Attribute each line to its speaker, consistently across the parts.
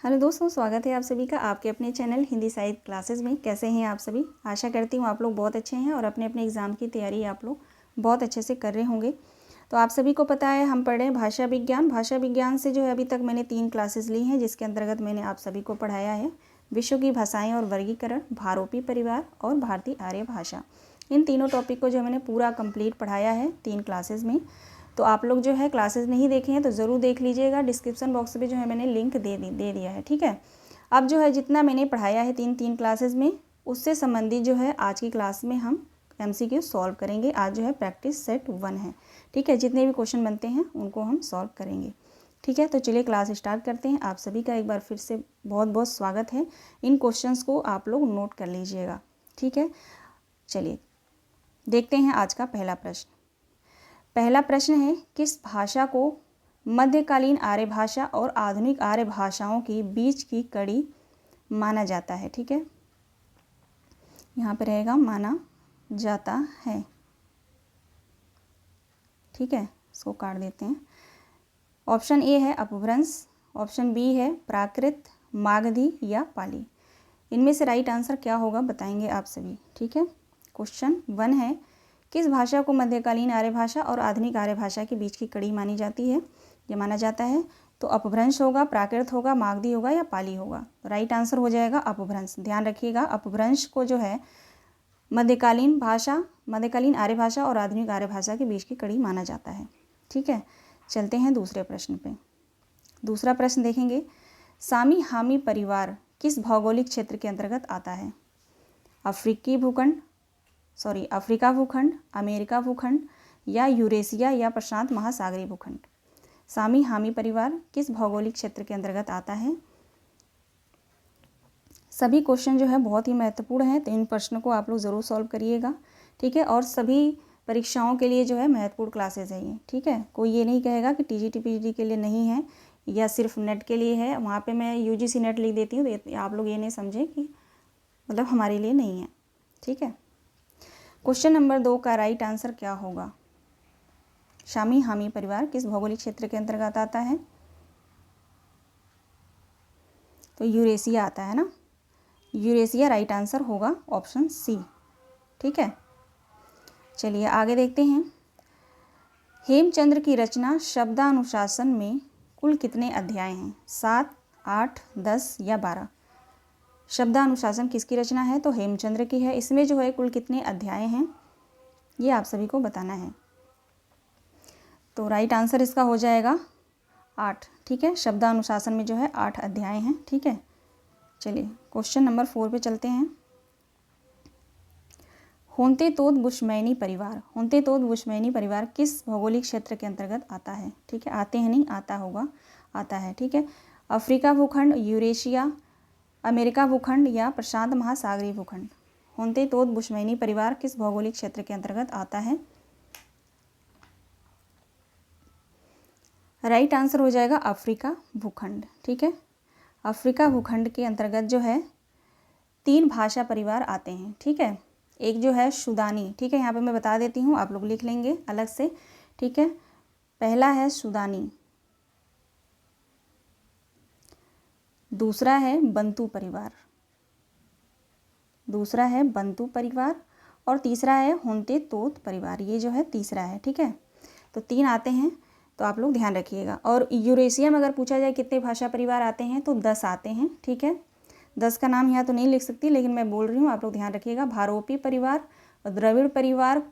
Speaker 1: Hello दोस्तों, स्वागत है आप सभी का आपके अपने चैनल हिंदी साहित्य क्लासेस में। कैसे हैं आप सभी? आशा करती हूँ आप लोग बहुत अच्छे हैं और अपने अपने एग्ज़ाम की तैयारी आप लोग बहुत अच्छे से कर रहे होंगे। तो आप सभी को पता है हम पढ़ रहे हैं भाषा विज्ञान। भाषा विज्ञान से जो है अभी तक मैंने 3 क्लासेस ली हैं, जिसके अंतर्गत मैंने आप सभी को पढ़ाया है विश्व की भाषाएँ और वर्गीकरण, भारोपी परिवार और भारतीय आर्य भाषा। इन तीनों टॉपिक को जो मैंने पूरा कंप्लीट पढ़ाया है 3 क्लासेस में। तो आप लोग जो है क्लासेस नहीं देखे हैं तो ज़रूर देख लीजिएगा। डिस्क्रिप्शन बॉक्स में जो है मैंने लिंक दे दिया है, ठीक है। अब जो है जितना मैंने पढ़ाया है तीन क्लासेस में, उससे संबंधित जो है आज की क्लास में हम MCQ सॉल्व करेंगे। आज जो है प्रैक्टिस सेट 1 है, ठीक है। जितने भी क्वेश्चन बनते हैं उनको हम सॉल्व करेंगे, ठीक है। तो चलिए क्लास स्टार्ट करते हैं। आप सभी का एक बार फिर से बहुत बहुत स्वागत है। इन क्वेश्चंस को आप लोग नोट कर लीजिएगा, ठीक है। चलिए देखते हैं आज का पहला प्रश्न। पहला प्रश्न है, किस भाषा को मध्यकालीन आर्य भाषा और आधुनिक आर्य भाषाओं के बीच की कड़ी माना जाता है, ठीक है। यहाँ पे रहेगा माना जाता है, ठीक है। इसको काट देते हैं। ऑप्शन ए है अपभ्रंश, ऑप्शन बी है प्राकृत, मागधी या पाली। इनमें से राइट आंसर क्या होगा बताएंगे आप सभी, ठीक है। क्वेश्चन 1 है, किस भाषा को मध्यकालीन आर्य भाषा और आधुनिक आर्य भाषा के बीच की कड़ी मानी जाती है या माना जाता है? तो अपभ्रंश होगा, प्राकृत होगा, मागधी होगा या पाली होगा। राइट आंसर हो जाएगा अपभ्रंश। ध्यान रखिएगा, अपभ्रंश को जो है मध्यकालीन आर्य भाषा और आधुनिक आर्य भाषा के बीच की कड़ी माना जाता है, ठीक है। चलते हैं दूसरे प्रश्न पे। दूसरा प्रश्न देखेंगे, सामी हामी परिवार किस भौगोलिक क्षेत्र के अंतर्गत आता है? अफ्रीका भूखंड, अमेरिका भूखंड या यूरेशिया या प्रशांत महासागरीय भूखंड। सामी हामी परिवार किस भौगोलिक क्षेत्र के अंतर्गत आता है? सभी क्वेश्चन जो है बहुत ही महत्वपूर्ण हैं, तो इन प्रश्नों को आप लोग ज़रूर सॉल्व करिएगा, ठीक है। और सभी परीक्षाओं के लिए जो है महत्वपूर्ण क्लासेज है ये, ठीक है। कोई ये नहीं कहेगा कि TGT PGT के लिए नहीं है या सिर्फ नेट के लिए है। वहाँ पे मैं UGC नेट लिख देती हूँ, तो आप लोग ये नहीं समझें कि मतलब हमारे लिए नहीं है, ठीक है। क्वेश्चन नंबर 2 का राइट आंसर क्या होगा? सामी हामी परिवार किस भौगोलिक क्षेत्र के अंतर्गत आता है? तो यूरेशिया आता है ना, यूरेशिया राइट आंसर होगा ऑप्शन सी, ठीक है। चलिए आगे देखते हैं। हेमचंद्र की रचना शब्दानुशासन में कुल कितने अध्याय हैं? 7, 8, 10 या 12। शब्दानुशासन किसकी रचना है? तो हेमचंद्र की है। इसमें जो है कुल कितने अध्याय हैं ये आप सभी को बताना है। तो राइट आंसर इसका हो जाएगा 8, ठीक है। शब्दानुशासन में जो है 8 अध्याय हैं, ठीक है। चलिए क्वेश्चन नंबर 4 पे चलते हैं। होंते तोत बुश्मैनी परिवार किस भौगोलिक क्षेत्र के अंतर्गत आता है? ठीक है, आते हैं नहीं, आता है, ठीक है। अफ्रीका भूखंड, यूरेशिया, अमेरिका भूखंड या प्रशांत महासागरीय भूखंड। होंते तोत बुश्मैनी परिवार किस भौगोलिक क्षेत्र के अंतर्गत आता है? राइट आंसर हो जाएगा अफ्रीका भूखंड, ठीक है। अफ्रीका भूखंड के अंतर्गत जो है 3 भाषा परिवार आते हैं, ठीक है। एक जो है सुदानी, ठीक है, यहाँ पे मैं बता देती हूँ, आप लोग लिख लेंगे अलग से, ठीक है। पहला है सुदानी, दूसरा है बंतू परिवार और तीसरा है होंते तोत परिवार। ये जो है तीसरा है, ठीक है। तो 3 आते हैं, तो आप लोग ध्यान रखिएगा। और यूरेशिया में अगर पूछा जाए कितने भाषा परिवार आते हैं तो 10 आते हैं, ठीक है। 10 का नाम यहाँ तो नहीं लिख सकती, लेकिन मैं बोल रही हूँ, आप लोग ध्यान रखिएगा। भारोपी परिवार, द्रविड़ परिवार,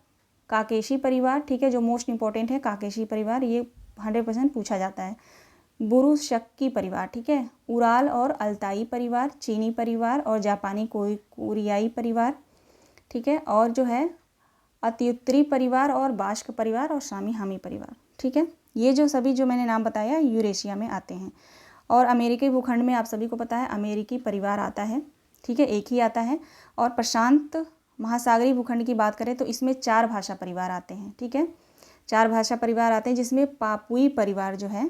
Speaker 1: काकेशी परिवार, ठीक है, जो मोस्ट इंपॉर्टेंट है काकेशी परिवार, ये 100% पूछा जाता है। बुरुशक्की परिवार, ठीक है, उराल और अल्ताई परिवार, चीनी परिवार और जापानी कोरियाई परिवार, ठीक है। और जो है अत्युत्तरी परिवार और बाष्क परिवार और सामी हामी परिवार, ठीक है। ये जो सभी जो मैंने नाम बताया यूरेशिया में आते हैं। और अमेरिकी भूखंड में आप सभी को पता है अमेरिकी परिवार आता है, ठीक है, एक ही आता है। और प्रशांत महासागरीय भूखंड की बात करें तो इसमें 4 भाषा परिवार आते हैं, ठीक है। 4 भाषा परिवार आते हैं, जिसमें पापुई परिवार जो है,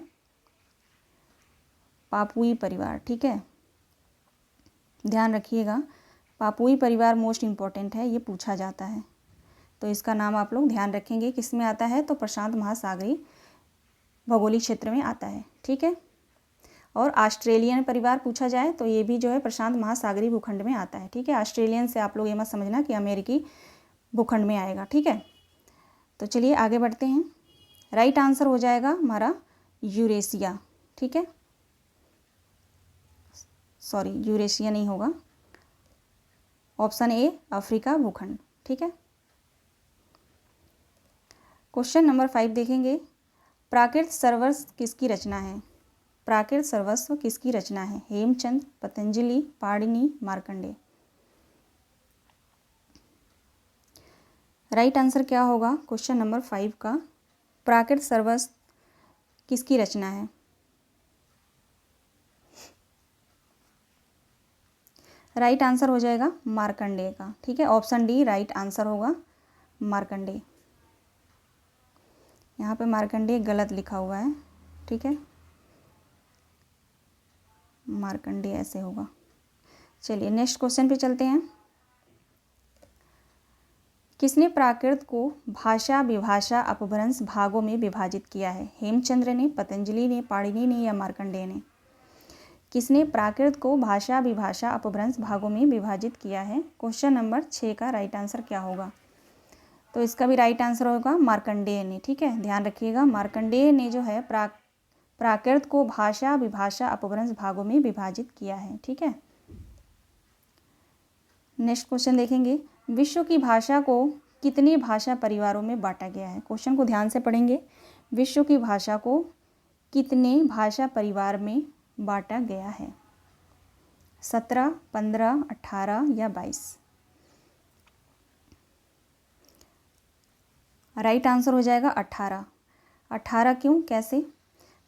Speaker 1: पापुई परिवार, ठीक है, ध्यान रखिएगा। पापुई परिवार मोस्ट इम्पॉर्टेंट है, ये पूछा जाता है, तो इसका नाम आप लोग ध्यान रखेंगे। किस में आता है? तो प्रशांत महासागरीय भौगोलिक क्षेत्र में आता है, ठीक है। और ऑस्ट्रेलियन परिवार पूछा जाए तो ये भी जो है प्रशांत महासागरीय भूखंड में आता है, ठीक है। ऑस्ट्रेलियन से आप लोग ये मत समझना कि अमेरिकी भूखंड में आएगा, ठीक है। तो चलिए आगे बढ़ते हैं। राइट आंसर हो जाएगा हमारा यूरेशिया, ठीक है। सॉरी, यूरेशिया नहीं होगा, ऑप्शन ए अफ्रीका भूखंड, ठीक है। क्वेश्चन नंबर 5 देखेंगे। प्राकृत सर्वस्व किसकी रचना है? प्राकृत सर्वस्व किसकी रचना है? हेमचंद्र, पतंजलि, पाणिनि, मार्कंडेय। राइट आंसर क्या होगा क्वेश्चन नंबर 5 का? प्राकृत सर्वस्व किसकी रचना है? राइट आंसर हो जाएगा मार्कंडेय का, ठीक है। ऑप्शन डी राइट आंसर होगा, मार्कंडेय। यहाँ पे मार्कंडेय गलत लिखा हुआ है, ठीक है, मार्कंडेय ऐसे होगा। चलिए नेक्स्ट क्वेश्चन पे चलते हैं। किसने प्राकृत को भाषा विभाषा अपभ्रंश भागों में विभाजित किया है? हेमचंद्र ने, पतंजलि ने, पाणिनि ने या मार्कंडेय ने? किसने प्राकृत को भाषा विभाषा अपभ्रंश भागों में विभाजित किया है? क्वेश्चन नंबर 6 का राइट आंसर क्या होगा? तो इसका भी राइट आंसर होगा मार्कंडेय ने, ठीक है। ध्यान रखिएगा, मार्कंडेय ने जो है प्राकृत को भाषा विभाषा अपभ्रंश भागों में विभाजित किया है, ठीक है। नेक्स्ट क्वेश्चन देखेंगे। विश्व की भाषा को कितने भाषा परिवारों में बांटा गया है? क्वेश्चन को ध्यान से पढ़ेंगे। विश्व की भाषा को कितने भाषा परिवार में बांटा गया है? 17, 15, 18 या 22? राइट आंसर हो जाएगा 18। 18 क्यों, कैसे?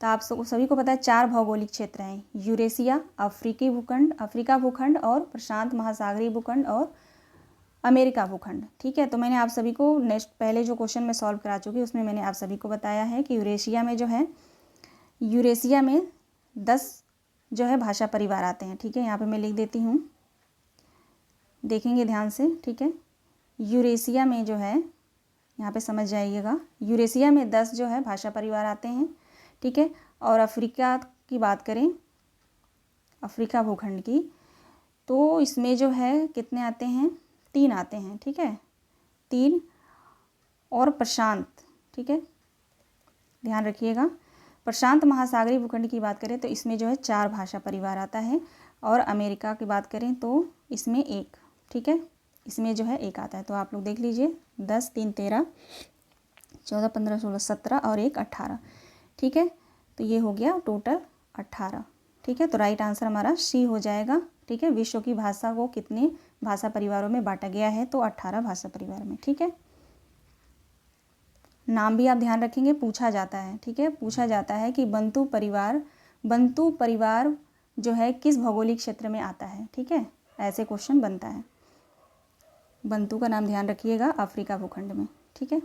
Speaker 1: तो आप सभी को पता है 4 भौगोलिक क्षेत्र हैं, यूरेशिया, अफ्रीका भूखंड और प्रशांत महासागरीय भूखंड और अमेरिका भूखंड, ठीक है। तो मैंने आप सभी को नेक्स्ट पहले जो क्वेश्चन मैं सॉल्व करा चुकी उसमें मैंने आप सभी को बताया है कि यूरेशिया में जो है, यूरेशिया में 10 जो है भाषा परिवार आते हैं, ठीक है। यहाँ पे मैं लिख देती हूँ, देखेंगे ध्यान से, ठीक है। यूरेशिया में जो है, यहाँ पे समझ जाइएगा, यूरेशिया में 10 जो है भाषा परिवार आते हैं, ठीक है। और अफ्रीका की बात करें, अफ्रीका भूखंड की, तो इसमें जो है कितने आते हैं? 3 आते हैं, ठीक है, 3। और प्रशांत, ठीक है, ध्यान रखिएगा, प्रशांत महासागरीय भूखंड की बात करें तो इसमें जो है 4 भाषा परिवार आता है। और अमेरिका की बात करें तो इसमें 1, ठीक है, इसमें जो है 1 आता है। तो आप लोग देख लीजिए, 10, 3, 13, 14, 15, 16, 17 और 1, 18, ठीक है। तो ये हो गया टोटल 18, ठीक है। तो राइट आंसर हमारा सी हो जाएगा, ठीक है। विश्व की भाषा को कितने भाषा परिवारों में बांटा गया है? तो 18 भाषा परिवार में, ठीक है। नाम भी आप ध्यान रखेंगे, पूछा जाता है, ठीक है, पूछा जाता है कि बंटू परिवार जो है किस भौगोलिक क्षेत्र में आता है, ठीक है, ऐसे क्वेश्चन बनता है। बंटू का नाम ध्यान रखिएगा, अफ्रीका भूखंड में, ठीक है।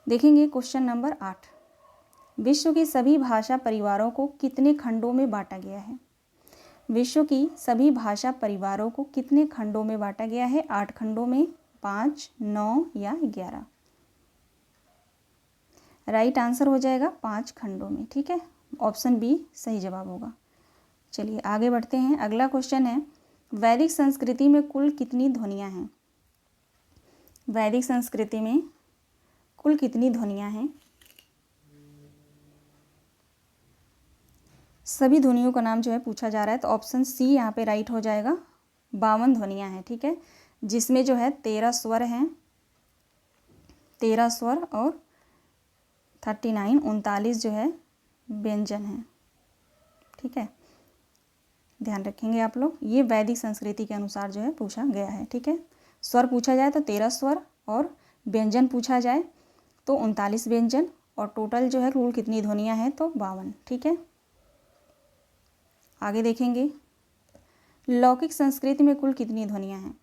Speaker 1: देखेंगे क्वेश्चन नंबर 8। विश्व की सभी भाषा परिवारों को कितने खंडों में बांटा गया है? विश्व की सभी भाषा परिवारों को कितने खंडों में बांटा गया है? 8 खंडों में, 5, 9 या 11? राइट आंसर हो जाएगा 5 खंडों में, ठीक है। ऑप्शन बी सही जवाब होगा। चलिए आगे बढ़ते हैं। अगला क्वेश्चन है, वैदिक संस्कृति में कुल कितनी ध्वनियाँ हैं? वैदिक संस्कृति में कुल कितनी ध्वनियाँ हैं? सभी ध्वनियों का नाम जो है पूछा जा रहा है, तो ऑप्शन सी यहाँ पे राइट हो जाएगा। 52 ध्वनियाँ हैं, ठीक है, जिसमें जो है 13 स्वर हैं, 13 स्वर और 39 जो है व्यंजन हैं, ठीक है। ध्यान रखेंगे आप लोग, ये वैदिक संस्कृति के अनुसार जो है पूछा गया है, ठीक है। स्वर पूछा जाए तो 13 स्वर और व्यंजन पूछा जाए तो 39 व्यंजन, और टोटल जो है कुल कितनी ध्वनियाँ हैं? तो 52, ठीक है। आगे देखेंगे, लौकिक संस्कृति में कुल कितनी ध्वनियाँ हैं?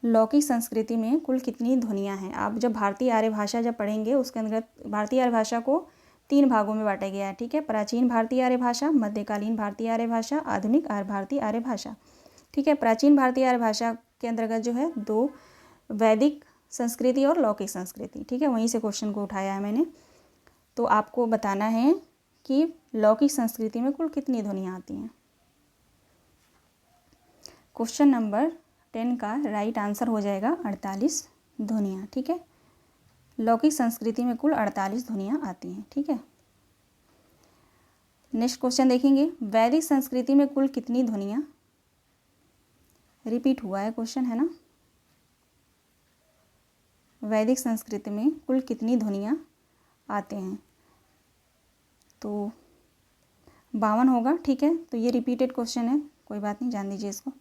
Speaker 1: लौकिक संस्कृति में कुल कितनी ध्वनियाँ हैं? आप जब भारतीय आर्य भाषा जब पढ़ेंगे उसके अंतर्गत भारतीय आर्य भाषा को 3 भागों में बांटा गया है, ठीक है। प्राचीन भारतीय आर्य भाषा, मध्यकालीन भारतीय आर्य भाषा, आधुनिक भारतीय आर्य भाषा, ठीक है। प्राचीन भारतीय आर्य भाषा के अंतर्गत जो है 2 वैदिक संस्कृति और लौकिक संस्कृति, ठीक है, वहीं से क्वेश्चन को उठाया है मैंने। तो आपको बताना है कि लौकिक संस्कृति में कुल कितनी ध्वनियाँ आती हैं। क्वेश्चन नंबर 10 का राइट आंसर हो जाएगा 48 ध्वनियाँ। ठीक है, लौकिक संस्कृति में कुल 48 ध्वनियाँ आती हैं। ठीक है, नेक्स्ट क्वेश्चन देखेंगे, वैदिक संस्कृति में कुल कितनी ध्वनियाँ, रिपीट हुआ है क्वेश्चन है ना, वैदिक संस्कृति में कुल कितनी ध्वनियाँ आते हैं, तो 52 होगा। ठीक है, तो ये रिपीटेड क्वेश्चन है, कोई बात नहीं, जान दीजिए इसको।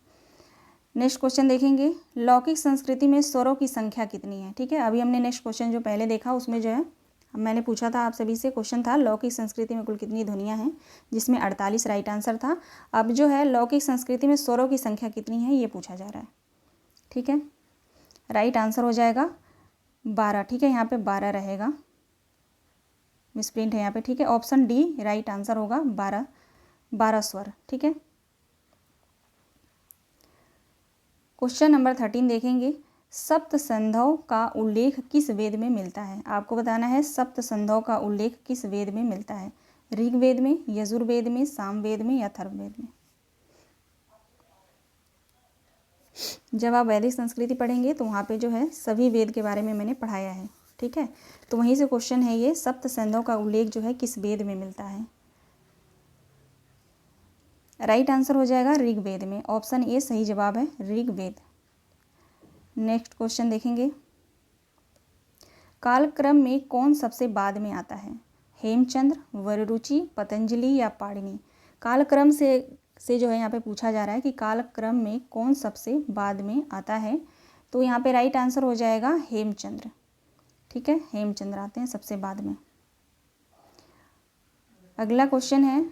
Speaker 1: नेक्स्ट क्वेश्चन देखेंगे, लौकिक संस्कृति में स्वरों की संख्या कितनी है। ठीक है, अभी हमने नेक्स्ट क्वेश्चन जो पहले देखा उसमें जो है मैंने पूछा था आप सभी से, क्वेश्चन था लौकिक संस्कृति में कुल कितनी ध्वनियाँ हैं, जिसमें 48 राइट आंसर था। अब जो है लौकिक संस्कृति में स्वरों की संख्या कितनी है ये पूछा जा रहा है। ठीक है, राइट आंसर हो जाएगा 12। ठीक है, यहाँ पे 12 रहेगा, मिसप्रिंट है यहाँ पे। ठीक है, ऑप्शन डी राइट आंसर होगा, 12 स्वर। ठीक है, क्वेश्चन नंबर 13 देखेंगे, सप्त संधव का उल्लेख किस वेद में मिलता है। आपको बताना है सप्त संधव का उल्लेख किस वेद में मिलता है, ऋग्वेद में, यजुर्वेद में, सामवेद में या अथर्ववेद में। जब आप वैदिक संस्कृति पढ़ेंगे तो वहाँ पे जो है सभी वेद के बारे में मैंने पढ़ाया है। ठीक है, तो वहीं से क्वेश्चन है ये, सप्त संधव का उल्लेख जो है किस वेद में मिलता है। राइट आंसर हो जाएगा ऋग्वेद में, ऑप्शन ए सही जवाब है, ऋग्वेद। नेक्स्ट क्वेश्चन देखेंगे, कालक्रम में कौन सबसे बाद में आता है, हेमचंद्र, वररुचि, पतंजलि या पाणिनि। कालक्रम से जो है यहाँ पे पूछा जा रहा है कि कालक्रम में कौन सबसे बाद में आता है, तो यहाँ पे राइट आंसर हो जाएगा हेमचंद्र। ठीक है, हेमचंद्र आते हैं सबसे बाद में। अगला क्वेश्चन है,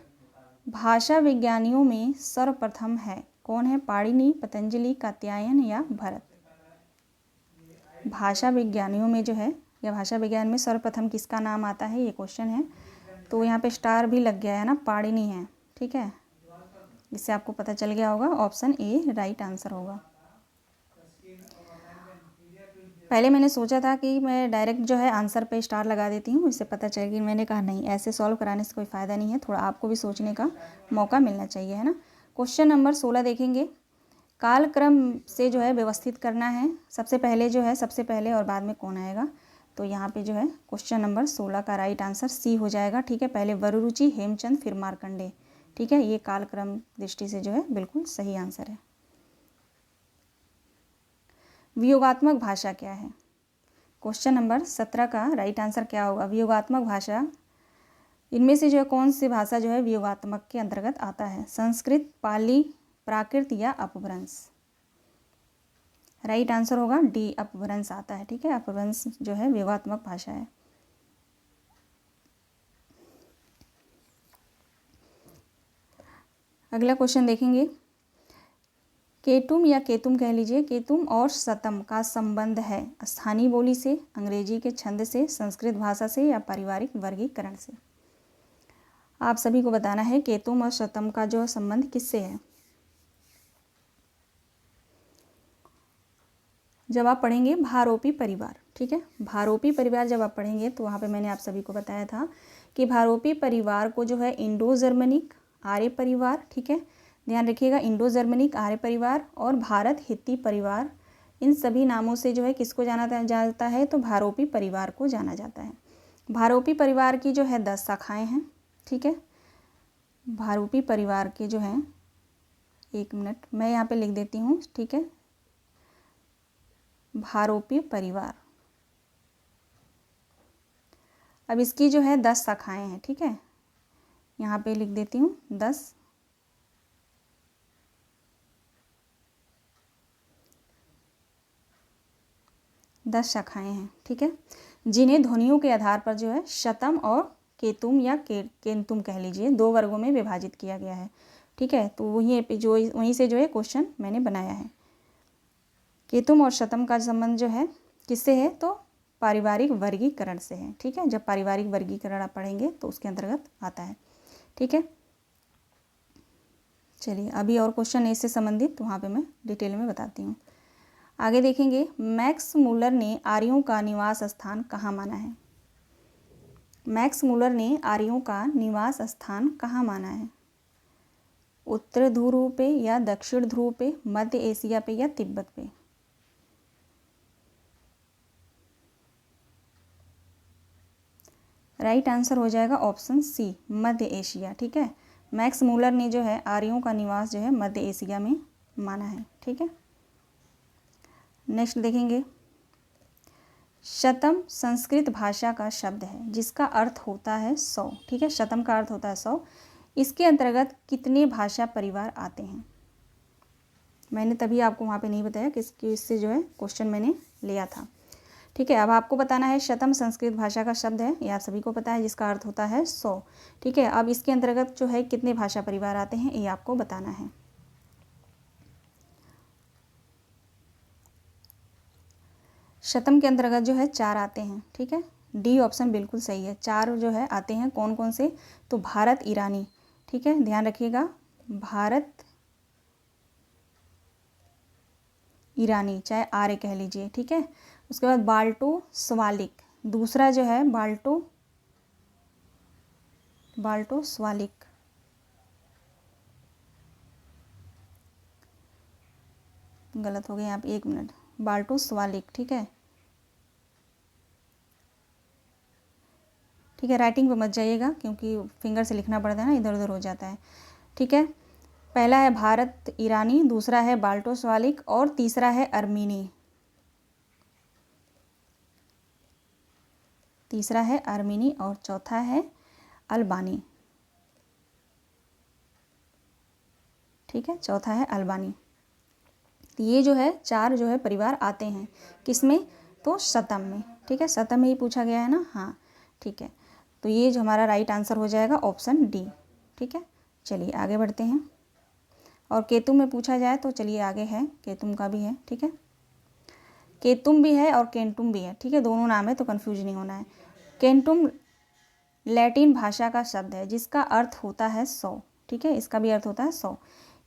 Speaker 1: भाषा विज्ञानियों में सर्वप्रथम है, कौन है, पाणिनि, पतंजलि, कात्यायन या भरत। भाषा विज्ञानियों में जो है या भाषा विज्ञान में सर्वप्रथम किसका नाम आता है ये क्वेश्चन है, तो यहाँ पे स्टार भी लग गया है ना, पाणिनि है। ठीक है, इससे आपको पता चल गया होगा, ऑप्शन ए राइट आंसर होगा। पहले मैंने सोचा था कि मैं डायरेक्ट जो है आंसर पे स्टार लगा देती हूँ, इससे पता चल गया, मैंने कहा नहीं, ऐसे सॉल्व कराने से कोई फ़ायदा नहीं है, थोड़ा आपको भी सोचने का मौका मिलना चाहिए, है ना। क्वेश्चन नंबर 16 देखेंगे, कालक्रम से जो है व्यवस्थित करना है, सबसे पहले जो है सबसे पहले और बाद में कौन आएगा, तो यहाँ पे जो है क्वेश्चन नंबर 16 का राइट आंसर सी हो जाएगा। ठीक है, पहले वररुचि, हेमचंद, फिर मार्कंडे। ठीक है, ये कालक्रम दृष्टि से जो है बिल्कुल सही आंसर है। वियोगात्मक भाषा क्या है, क्वेश्चन नंबर 17 का राइट आंसर क्या होगा, वियोगात्मक भाषा, इनमें से जो है कौन सी भाषा जो है वियोगात्मक के अंतर्गत आता है, संस्कृत, पाली, प्राकृत या अपभ्रंश। राइट आंसर होगा डी, अपभ्रंश आता है। ठीक है, अपभ्रंश जो है वियोगात्मक भाषा है। अगला क्वेश्चन देखेंगे, केतुम या केतुम कह लीजिए, केतुम और शतम का संबंध है स्थानीय बोली से, अंग्रेजी के छंद से, संस्कृत भाषा से या पारिवारिक वर्गीकरण से। आप सभी को बताना है केतुम और शतम का जो संबंध किससे है। जब आप पढ़ेंगे भारोपी परिवार, ठीक है, भारोपी परिवार जब आप पढ़ेंगे तो वहाँ पे मैंने आप सभी को बताया था कि भारोपी परिवार को जो है इंडो जर्मनिक आर्य परिवार, ठीक है, ध्यान रखिएगा, इंडो जर्मनिक आर्य परिवार और भारत हित्ती परिवार, इन सभी नामों से जो है किसको जाना जाता है, तो भारोपी परिवार को जाना जाता है। भारोपी परिवार की जो है 10 शाखाएँ हैं। ठीक है, भारोपी परिवार के जो हैं, एक मिनट मैं यहाँ पे लिख देती हूँ। ठीक है, भारोपी परिवार, अब इसकी जो है 10 शाखाएँ हैं। ठीक है, यहाँ पे लिख देती हूँ 10 शाखाएँ हैं। ठीक है, जिन्हें ध्वनियों के आधार पर जो है शतम और केतुम या केंतुम कह लीजिए 2 वर्गों में विभाजित किया गया है। ठीक है, तो वहीं से जो है क्वेश्चन मैंने बनाया है। केतुम और शतम का संबंध जो है किससे है, तो पारिवारिक वर्गीकरण से है। ठीक है, जब पारिवारिक वर्गीकरण आप पढ़ेंगे तो उसके अंतर्गत आता है। ठीक है, चलिए अभी और क्वेश्चन इससे संबंधित तो वहाँ पे मैं डिटेल में बताती हूँ। आगे देखेंगे, मैक्स मूलर ने आर्यों का निवास स्थान कहाँ माना है। मैक्स मूलर ने आर्यों का निवास स्थान कहाँ माना है? उत्तर ध्रुव पे या दक्षिण ध्रुव पे, मध्य एशिया पे या तिब्बत पे? राइट आंसर हो जाएगा ऑप्शन सी, मध्य एशिया। ठीक है, मैक्स मूलर ने जो है आर्यों का निवास जो है मध्य एशिया में माना है। ठीक है, नेक्स्ट देखेंगे। शतम संस्कृत भाषा का शब्द है जिसका अर्थ होता है 100। ठीक है, शतम का अर्थ होता है 100। इसके अंतर्गत कितने भाषा परिवार आते हैं? मैंने तभी आपको वहाँ पे नहीं बताया कि इससे जो है क्वेश्चन मैंने लिया था। ठीक है, अब आपको बताना है शतम संस्कृत भाषा का शब्द है, ये आप सभी को पता है, जिसका अर्थ होता है 100। ठीक है, अब इसके अंतर्गत जो है कितने भाषा परिवार आते हैं ये आपको बताना है। शतम के अंतर्गत जो है 4 आते हैं। ठीक है, डी ऑप्शन बिल्कुल सही है, 4 जो है आते हैं। कौन कौन से? तो भारत ईरानी, ठीक है, ध्यान रखिएगा, भारत ईरानी, चाहे आर्य कह लीजिए। ठीक है, उसके बाद बाल्टो स्वालिक, दूसरा जो है बाल्टो स्वालिक, गलत हो गया यहाँ पे, 1 मिनट, बाल्टो स्वालिक। ठीक है, ठीक है, राइटिंग पे मत जाइएगा क्योंकि फिंगर से लिखना पड़ता है ना, इधर उधर हो जाता है। ठीक है, पहला है भारत ईरानी, दूसरा है बाल्टो स्वालिक और तीसरा है अर्मीनी। तीसरा है अर्मीनी और चौथा है अल्बानी। ठीक है, चौथा है अल्बानी। तो ये जो है 4 जो है परिवार आते हैं किसमें? तो शतम में। ठीक है, शतम में ही पूछा गया है ना। हाँ, ठीक है, तो ये जो हमारा राइट आंसर हो जाएगा ऑप्शन डी। ठीक है, चलिए आगे बढ़ते हैं। और केतुम में पूछा जाए तो चलिए आगे है, केतुम का भी है। ठीक है, केतुम भी है और केंटुम भी है। ठीक है, दोनों नाम है तो कंफ्यूज नहीं होना है। केंटुम लैटिन भाषा का शब्द है जिसका अर्थ होता है 100। ठीक है, इसका भी अर्थ होता है 100।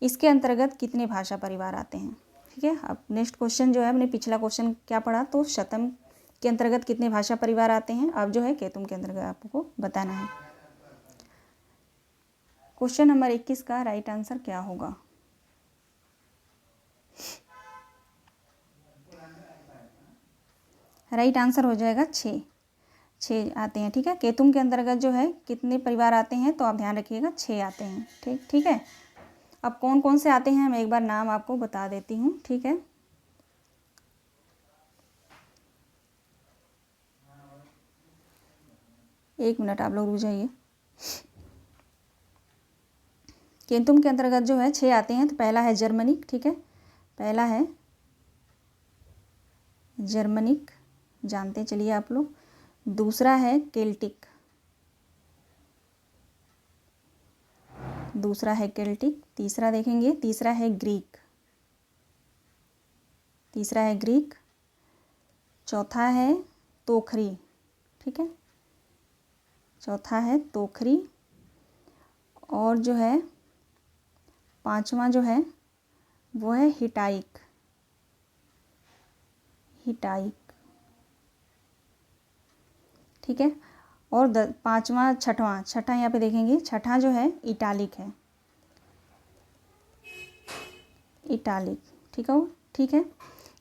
Speaker 1: इसके अंतर्गत कितने भाषा परिवार आते हैं? ठीक है, अब नेक्स्ट क्वेश्चन जो है, हमने पिछला क्वेश्चन क्या पढ़ा, तो शतम के अंतर्गत कितने भाषा परिवार आते हैं। अब जो है केतुम के अंतर्गत आपको बताना है। क्वेश्चन नंबर 21 का राइट आंसर क्या होगा? राइट आंसर हो जाएगा 6 आते हैं। ठीक है, केतुम के अंतर्गत जो है कितने परिवार आते हैं, तो आप ध्यान रखिएगा 6 आते हैं। ठीक है, अब कौन कौन से आते हैं मैं एक बार नाम आपको बता देती हूँ। ठीक है, एक मिनट आप लोग रुक जाइए। केतुम के अंतर्गत जो है 6 आते हैं। तो पहला है जर्मनिक। ठीक है, पहला है जर्मनिक, जानते चलिए आप लोग। दूसरा है केल्टिक, दूसरा है केल्टिक। तीसरा देखेंगे, तीसरा है ग्रीक, तीसरा है ग्रीक। चौथा है तोखरी। ठीक है, चौथा है तोखरी। और जो है 5वां जो है वो है हिटाइक, हिटाइक। ठीक है, और 5वां छठा यहाँ पे देखेंगे, छठा जो है इटालिक है, इटालिक। ठीक है,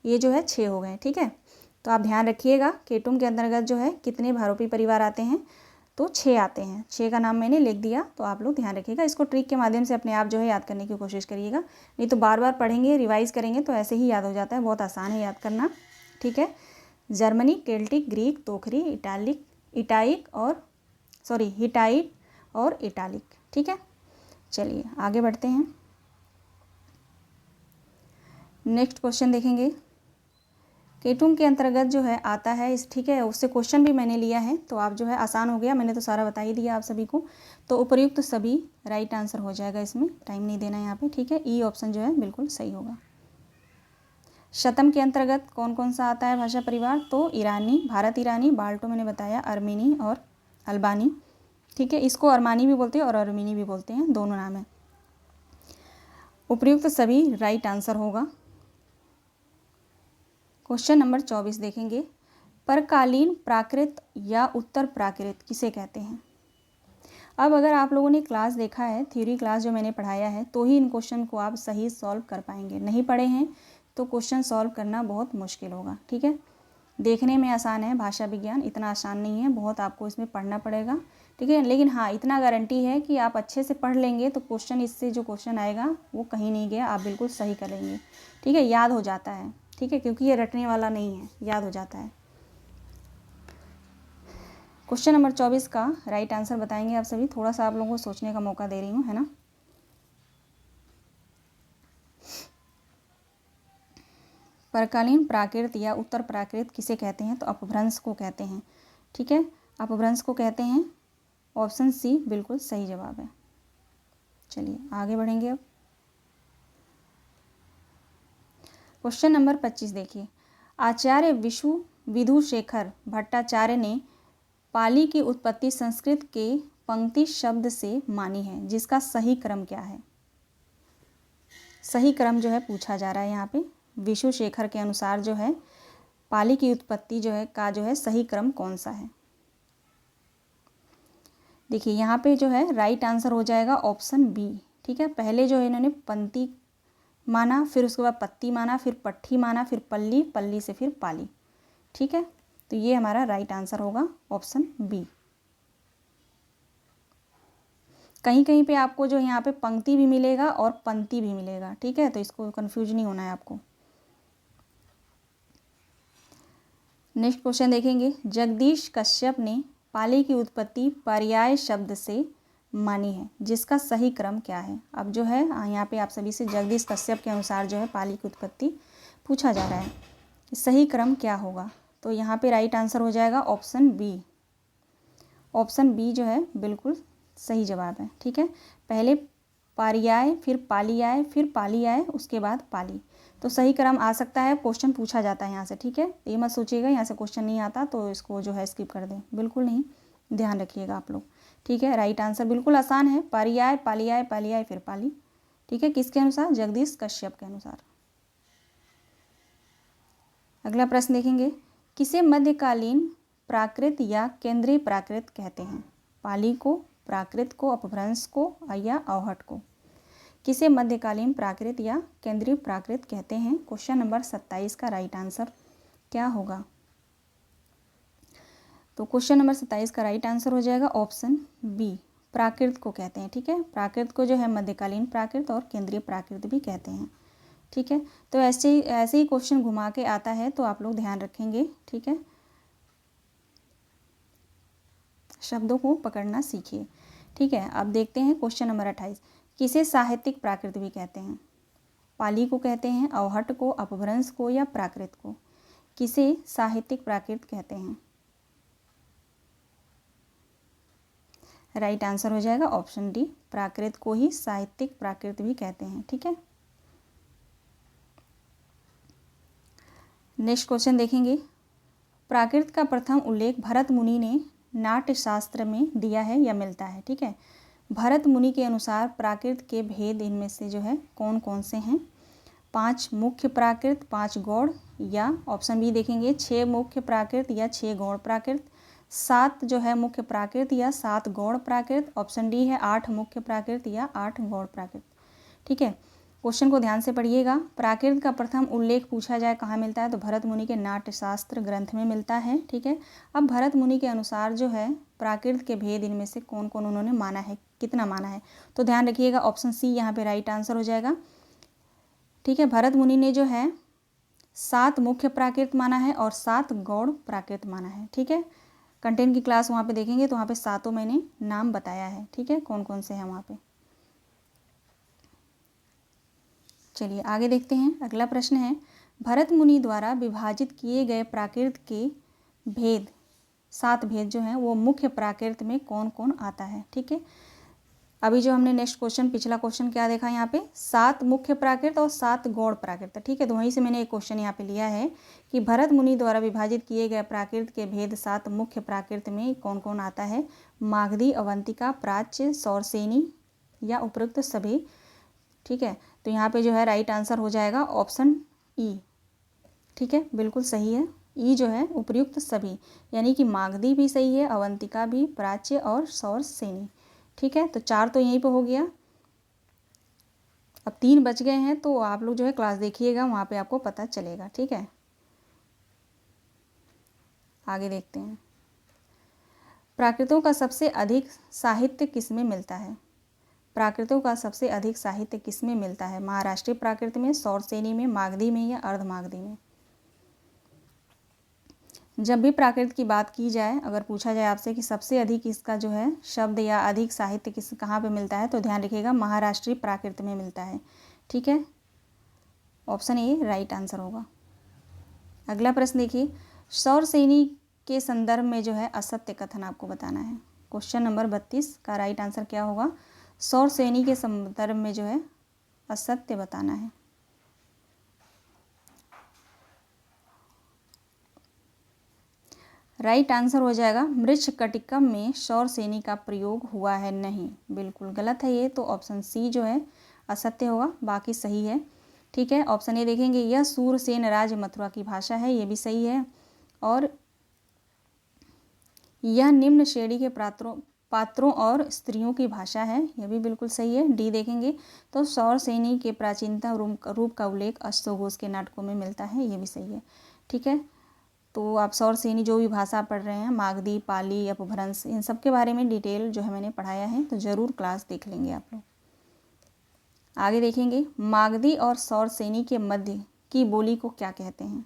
Speaker 1: ये जो है 6 हो गए। ठीक है, तो आप ध्यान रखिएगा केतुम के अंतर्गत जो है कितने भारोपी परिवार आते हैं, तो 6 आते हैं। 6 का नाम मैंने लिख दिया, तो आप लोग ध्यान रखिएगा। इसको ट्रिक के माध्यम से अपने आप जो है याद करने की कोशिश करिएगा, नहीं तो बार बार पढ़ेंगे, रिवाइज करेंगे तो ऐसे ही याद हो जाता है, बहुत आसान है याद करना। ठीक है, जर्मनी, केल्टिक, ग्रीक, तोखरी, हिटाइट और इटालिक। ठीक है, चलिए आगे बढ़ते हैं। नेक्स्ट क्वेश्चन देखेंगे। केतुम के अंतर्गत जो है आता है इस, ठीक है, उससे क्वेश्चन भी मैंने लिया है, तो आप जो है आसान हो गया, मैंने तो सारा बता ही दिया आप सभी को। तो उपर्युक्त सभी राइट आंसर हो जाएगा, इसमें टाइम नहीं देना यहाँ पे। ठीक है, ई ऑप्शन जो है बिल्कुल सही होगा। शतम के अंतर्गत कौन कौन सा आता है भाषा परिवार, तो ईरानी, भारत ईरानी, बाल्टो मैंने बताया, अर्मीनी और अल्बानी। ठीक है, इसको अरमानी भी बोलते हैं और अर्मीनी भी बोलते हैं, दोनों नाम है। उपर्युक्त सभी राइट आंसर होगा। क्वेश्चन नंबर 24 देखेंगे। परकालीन प्राकृत या उत्तर प्राकृत किसे कहते हैं? अब अगर आप लोगों ने क्लास देखा है, थ्योरी क्लास जो मैंने पढ़ाया है, तो ही इन क्वेश्चन को आप सही सॉल्व कर पाएंगे। नहीं पढ़े हैं तो क्वेश्चन सॉल्व करना बहुत मुश्किल होगा। ठीक है, देखने में आसान है भाषा विज्ञान, इतना आसान नहीं है, बहुत आपको इसमें पढ़ना पड़ेगा। ठीक है, लेकिन हाँ इतना गारंटी है कि आप अच्छे से पढ़ लेंगे तो क्वेश्चन, इससे जो क्वेश्चन आएगा वो कहीं नहीं गया, आप बिल्कुल सही करेंगे। ठीक है, याद हो जाता है। ठीक है, क्योंकि ये रटने वाला नहीं है, याद हो जाता है। क्वेश्चन नंबर 24 का राइट आंसर बताएंगे आप सभी। थोड़ा सा आप लोगों को सोचने का मौका दे रही हूँ, है ना। परकालीन प्राकृत या उत्तर प्राकृत किसे कहते हैं? तो अपभ्रंश को कहते हैं। ठीक है, अपभ्रंश को कहते हैं। ऑप्शन सी बिल्कुल सही जवाब है। चलिए आगे बढ़ेंगे। अब क्वेश्चन नंबर 25 देखिए। आचार्य विधुशेखर भट्टाचार्य ने पाली की उत्पत्ति संस्कृत के पंक्ति शब्द से मानी है, जिसका सही क्रम क्या है? सही क्रम जो है पूछा जा रहा है यहाँ पे। विधुशेखर के अनुसार जो है पाली की उत्पत्ति जो है का जो है सही क्रम कौन सा है? देखिए यहाँ पे जो है राइट आंसर हो जाएगा ऑप्शन बी। ठीक है, पहले जो है इन्होंने पंक्ति माना, फिर उसके बाद पत्ती माना, फिर पट्ठी माना, फिर पल्ली, पल्ली से फिर पाली। ठीक है, तो ये हमारा राइट आंसर होगा ऑप्शन बी। कहीं कहीं पे आपको जो यहाँ पे पंक्ति भी मिलेगा और पंक्ति भी मिलेगा। ठीक है, तो इसको कंफ्यूज नहीं होना है आपको। नेक्स्ट क्वेश्चन देखेंगे। जगदीश कश्यप ने पाली की उत्पत्ति पर्याय शब्द से मानी है, जिसका सही क्रम क्या है? अब जो है यहाँ पे आप सभी से जगदीश कश्यप के अनुसार जो है पाली की उत्पत्ति पूछा जा रहा है, सही क्रम क्या होगा? तो यहाँ पे राइट आंसर हो जाएगा ऑप्शन बी। ऑप्शन बी जो है बिल्कुल सही जवाब है। ठीक है, पहले पर्याय, फिर पाली आए, फिर पाली आए, उसके बाद पाली, तो सही क्रम आ सकता है। क्वेश्चन पूछा जाता है यहाँ से। ठीक है, ये मत सोचिएगा यहाँ से क्वेश्चन नहीं आता तो इसको जो है स्किप कर दें, बिल्कुल नहीं, ध्यान रखिएगा आप लोग। ठीक है, राइट आंसर बिल्कुल आसान है, पर्याय, पालियाय, पालियाय, फिर पाली। ठीक है, किसके अनुसार? जगदीश कश्यप के अनुसार। अगला प्रश्न देखेंगे। किसे मध्यकालीन प्राकृत या केंद्रीय प्राकृत कहते हैं? पाली को, प्राकृत को, अपभ्रंश को या अवहट को? किसे मध्यकालीन प्राकृत या केंद्रीय प्राकृत कहते हैं? क्वेश्चन नंबर 27 का राइट आंसर क्या होगा? तो क्वेश्चन नंबर 27 का राइट आंसर हो जाएगा ऑप्शन बी, प्राकृत को कहते हैं। ठीक है, प्राकृत को जो है मध्यकालीन प्राकृत और केंद्रीय प्राकृत भी कहते हैं। ठीक है, तो ऐसे ही क्वेश्चन घुमा के आता है, तो आप लोग ध्यान रखेंगे। ठीक है, शब्दों को पकड़ना सीखिए। ठीक है, अब देखते हैं क्वेश्चन नंबर 28। किसे साहित्यिक प्राकृत भी कहते हैं? पाली को कहते हैं, अवहट को, अपभ्रंश को या प्राकृत को? किसे साहित्यिक प्राकृत कहते हैं? राइट आंसर हो जाएगा ऑप्शन डी, प्राकृत को ही साहित्यिक प्राकृत भी कहते हैं। ठीक है, नेक्स्ट क्वेश्चन देखेंगे। प्राकृत का प्रथम उल्लेख भरत मुनि ने नाट्यशास्त्र में दिया है या मिलता है? ठीक है, भरत मुनि के अनुसार प्राकृत के भेद इनमें से जो है कौन कौन से हैं? 5 मुख्य प्राकृत, 5 गौड़, या ऑप्शन बी देखेंगे 6 मुख्य प्राकृत या 6 गौड़ प्राकृत, 7 जो है मुख्य प्राकृत या 7 गौड़ प्राकृत, ऑप्शन डी है 8 मुख्य प्राकृत या 8 गौड़ प्राकृत। ठीक है, क्वेश्चन को ध्यान से पढ़िएगा। प्राकृत का प्रथम उल्लेख पूछा जाए कहाँ मिलता है? तो भरत मुनि के नाट्यशास्त्र ग्रंथ में मिलता है। ठीक है, अब भरत मुनि के अनुसार जो है प्राकृत के भेद इनमें से कौन कौन उन्होंने माना है, कितना माना है? तो ध्यान रखिएगा ऑप्शन सी यहाँ पे राइट आंसर हो जाएगा। ठीक है, भरत मुनि ने जो है 7 मुख्य प्राकृत माना है और 7 गौड़ प्राकृत माना है। ठीक है, कंटेंट की क्लास वहाँ पे देखेंगे तो वहाँ पे 7 मैंने नाम बताया है। ठीक है, कौन कौन से हैं वहाँ पे। चलिए आगे देखते हैं। अगला प्रश्न है, भरत मुनि द्वारा विभाजित किए गए प्राकृत के भेद, 7 भेद जो हैं वो मुख्य प्राकृत में कौन कौन आता है? ठीक है, अभी जो हमने नेक्स्ट क्वेश्चन, पिछला क्वेश्चन क्या देखा यहाँ पे? 7 मुख्य प्राकृत और 7 गौड़ प्राकृत। ठीक है, तो वहीं से मैंने एक क्वेश्चन यहाँ पे लिया है कि भरत मुनि द्वारा विभाजित किए गए प्राकृत के भेद 7 मुख्य प्राकृत में कौन कौन आता है? मागधी, अवंतिका, प्राच्य, सौरसेनी या उपरोक्त सभी। ठीक है, तो यहाँ पे जो है राइट आंसर हो जाएगा ऑप्शन ई। ठीक है, बिल्कुल सही है, ई जो है उपर्युक्त सभी, यानी कि मागधी भी सही है, अवंतिका भी, प्राच्य और सौरसेनी। ठीक है, तो 4 तो यहीं पे हो गया। अब 3 बच गए हैं, तो आप लोग जो है क्लास देखिएगा, वहाँ पे आपको पता चलेगा। ठीक है, आगे देखते हैं। प्राकृतों का सबसे अधिक साहित्य किसमें मिलता है? प्राकृतों का सबसे अधिक साहित्य किसमें मिलता है? महाराष्ट्रीय प्राकृत में, सौरसेनी में, मागधी में या अर्धमागधी में? जब भी प्राकृत की बात की जाए, अगर पूछा जाए आपसे कि सबसे अधिक इसका जो है शब्द या अधिक साहित्य कहाँ पे मिलता है, तो ध्यान रखिएगा महाराष्ट्रीय प्राकृत में मिलता है। ठीक है, ऑप्शन ए राइट आंसर होगा। अगला प्रश्न देखिए, सौरसेनी के संदर्भ में जो है असत्य कथन आपको बताना है। क्वेश्चन नंबर 32 का राइट आंसर क्या होगा? सौरसेनी के संदर्भ में जो है असत्य बताना है। राइट आंसर हो जाएगा मृच्छकटिकम में सौरसेनी का प्रयोग हुआ है। नहीं, बिल्कुल गलत है ये, तो ऑप्शन सी जो है असत्य होगा, बाकी सही है। ठीक है, ऑप्शन ए देखेंगे, यह सूरसेन राज्य मथुरा की भाषा है, ये भी सही है। और यह निम्न श्रेणी के पात्रों और स्त्रियों की भाषा है, यह भी बिल्कुल सही है। डी देखेंगे तो सौरसेनी के प्राचीनतम रूप का उल्लेख अश्वघोष के नाटकों में मिलता है, ये भी सही है। ठीक है, तो आप सौरसेनी जो भी भाषा पढ़ रहे हैं, मागधी, पाली, अपभ्रंश, इन सब के बारे में डिटेल जो है मैंने पढ़ाया है, तो ज़रूर क्लास देख लेंगे आप लोग। आगे देखेंगे, मागधी और सौरसेनी के मध्य की बोली को क्या कहते हैं?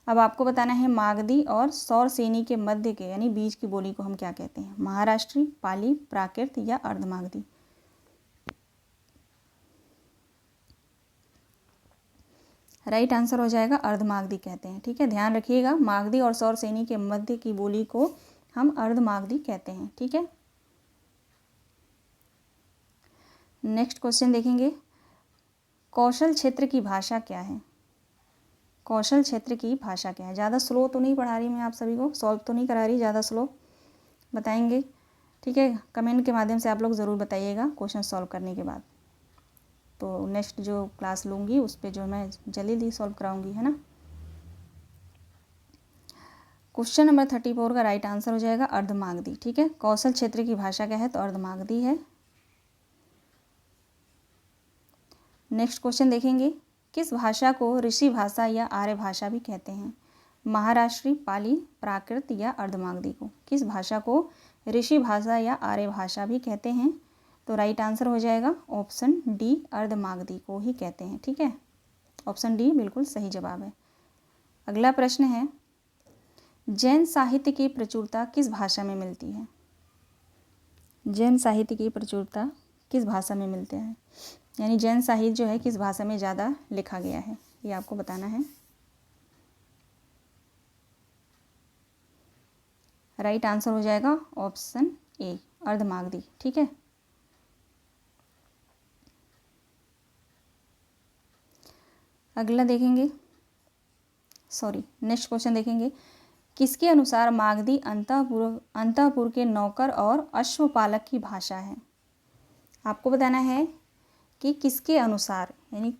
Speaker 1: अब आपको बताना है मागधी और सौरसेनी के मध्य के यानी बीच की बोली को हम क्या कहते हैं? महाराष्ट्री, पाली, प्राकृत या अर्धमागधी? राइट आंसर हो जाएगा अर्धमागधी कहते हैं। ठीक है, ध्यान रखिएगा, मागधी और सौरसेनी के मध्य की बोली को हम अर्धमागधी कहते हैं। ठीक है, नेक्स्ट क्वेश्चन देखेंगे, कौशल क्षेत्र की भाषा क्या है? कौशल क्षेत्र की भाषा क्या है? ज़्यादा स्लो तो नहीं पढ़ा रही मैं आप सभी को, सॉल्व तो नहीं करा रही, ज़्यादा स्लो बताएंगे। ठीक है, कमेंट के माध्यम से आप लोग ज़रूर बताइएगा क्वेश्चन सॉल्व करने के बाद, तो नेक्स्ट जो क्लास लूँगी उस पर जो मैं जल्दी सॉल्व कराऊँगी, है ना। क्वेश्चन नंबर 34 का राइट आंसर हो जाएगा अर्धमागधी। ठीक है, कौशल क्षेत्र की भाषा क्या है? तो अर्धमागधी है। नेक्स्ट क्वेश्चन देखेंगे, किस भाषा को ऋषि भाषा या आर्य भाषा भी कहते हैं? महाराष्ट्री, पाली, प्राकृत या अर्धमागधी को? किस भाषा को ऋषि भाषा या आर्य भाषा भी कहते हैं? तो राइट आंसर हो जाएगा ऑप्शन डी, अर्धमागधी को ही कहते हैं। ठीक है, ऑप्शन डी बिल्कुल सही जवाब है। अगला प्रश्न है, जैन साहित्य की प्रचुरता किस भाषा में मिलती है? जैन साहित्य की प्रचुरता किस भाषा में मिलते हैं, यानी जैन साहित्य जो है किस भाषा में ज़्यादा लिखा गया है, ये आपको बताना है। राइट आंसर हो जाएगा ऑप्शन ए, अर्धमागधी। ठीक है, अगला देखेंगे, नेक्स्ट क्वेश्चन देखेंगे, किसके अनुसार मागधी अंतःपुर के नौकर और अश्वपालक की भाषा है? आपको बताना है कि किसके अनुसार, यानी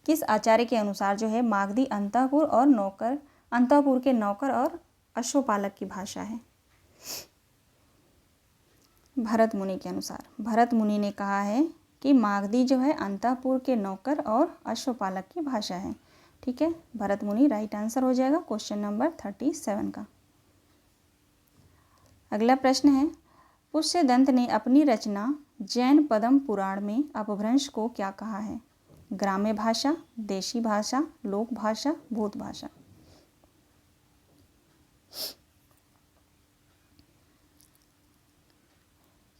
Speaker 1: किस आचार्य के अनुसार जो है मागधी अंतःपुर के नौकर और अश्वपालक की भाषा है? भरत मुनि के अनुसार। भरत मुनि ने कहा है कि मागधी जो है अंतःपुर के नौकर और अश्वपालक की भाषा है। ठीक है, भरत मुनि राइट आंसर हो जाएगा क्वेश्चन नंबर 37 का। अगला प्रश्न है, पुष्यदंत ने अपनी रचना जैन पद्म पुराण में अपभ्रंश को क्या कहा है? ग्राम्य भाषा, देशी भाषा, लोक भाषा, भूत भाषा?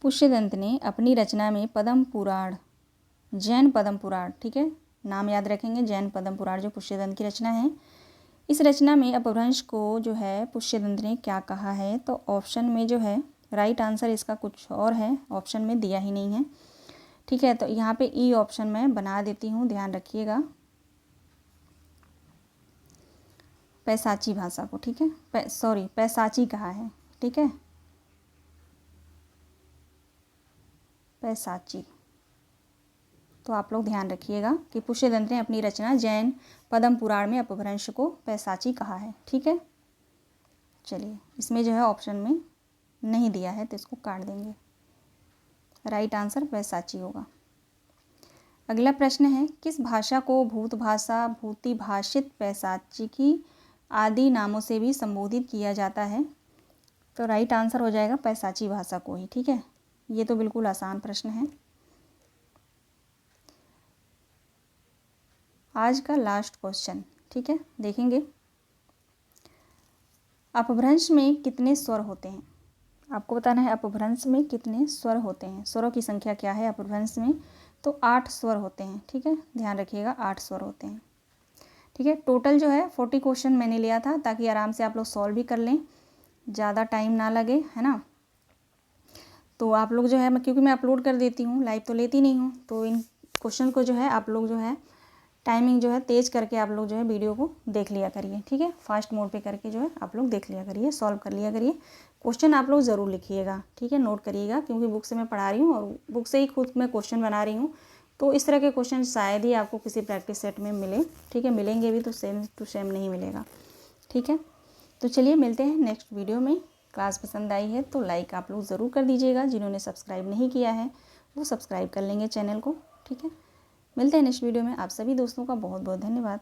Speaker 1: पुष्यदंत ने अपनी रचना में पद्म पुराण, जैन पद्म पुराण, ठीक है, नाम याद रखेंगे, जैन पद्म पुराण जो पुष्यदंत की रचना है, इस रचना में अपभ्रंश को जो है पुष्यदंत ने क्या कहा है? तो ऑप्शन में जो है राइट आंसर इसका कुछ और है, ऑप्शन में दिया ही नहीं है। ठीक है, तो यहाँ पे ई ऑप्शन मैं बना देती हूँ, ध्यान रखिएगा, पैसाची भाषा को। ठीक है, पैसाची कहा है। ठीक है, पैसाची, तो आप लोग ध्यान रखिएगा कि पुष्यतंत्र ने अपनी रचना जैन पद्म पुराण में अपभ्रंश को पैशाची कहा है। ठीक है, चलिए इसमें जो है ऑप्शन में नहीं दिया है तो इसको काट देंगे। राइट आंसर पैशाची होगा। अगला प्रश्न है, किस भाषा को भूत भाषा, भूति भाषित, पैशाचिकी आदि नामों से भी संबोधित किया जाता है? तो राइट आंसर हो जाएगा पैशाची भाषा को ही। ठीक है, ये तो बिल्कुल आसान प्रश्न है। आज का लास्ट क्वेश्चन, ठीक है, देखेंगे। अपभ्रंश में कितने स्वर होते हैं? आपको बताना है अपभ्रंश में कितने स्वर होते हैं। स्वरों की संख्या क्या है अपभ्रंश में? तो 8 स्वर होते हैं। ठीक है, ध्यान रखिएगा 8 स्वर होते हैं। ठीक है, टोटल जो है 40 क्वेश्चन मैंने लिया था ताकि आराम से आप लोग सॉल्व भी कर लें, ज़्यादा टाइम ना लगे, है ना। तो आप लोग जो है क्योंकि मैं अपलोड कर देती हूँ, लाइव तो लेती नहीं हूँ, तो इन क्वेश्चन को जो है आप लोग जो है टाइमिंग जो है तेज़ करके आप लोग जो है वीडियो को देख लिया करिए। ठीक है, फास्ट मोड पे करके जो है आप लोग देख लिया करिए, सॉल्व कर लिया करिए। क्वेश्चन आप लोग ज़रूर लिखिएगा, ठीक है, नोट करिएगा, क्योंकि बुक से मैं पढ़ा रही हूँ और बुक से ही खुद मैं क्वेश्चन बना रही हूँ। तो इस तरह के क्वेश्चन शायद ही आपको किसी प्रैक्टिस सेट में मिले। ठीक है, मिलेंगे भी तो सेम टू सेम नहीं मिलेगा। ठीक है, तो चलिए मिलते हैं नेक्स्ट वीडियो में। क्लास पसंद आई है तो लाइक आप लोग ज़रूर कर दीजिएगा। जिन्होंने सब्सक्राइब नहीं किया है वो सब्सक्राइब कर लेंगे चैनल को। ठीक है, मिलते हैं नेक्स्ट वीडियो में। आप सभी दोस्तों का बहुत बहुत धन्यवाद।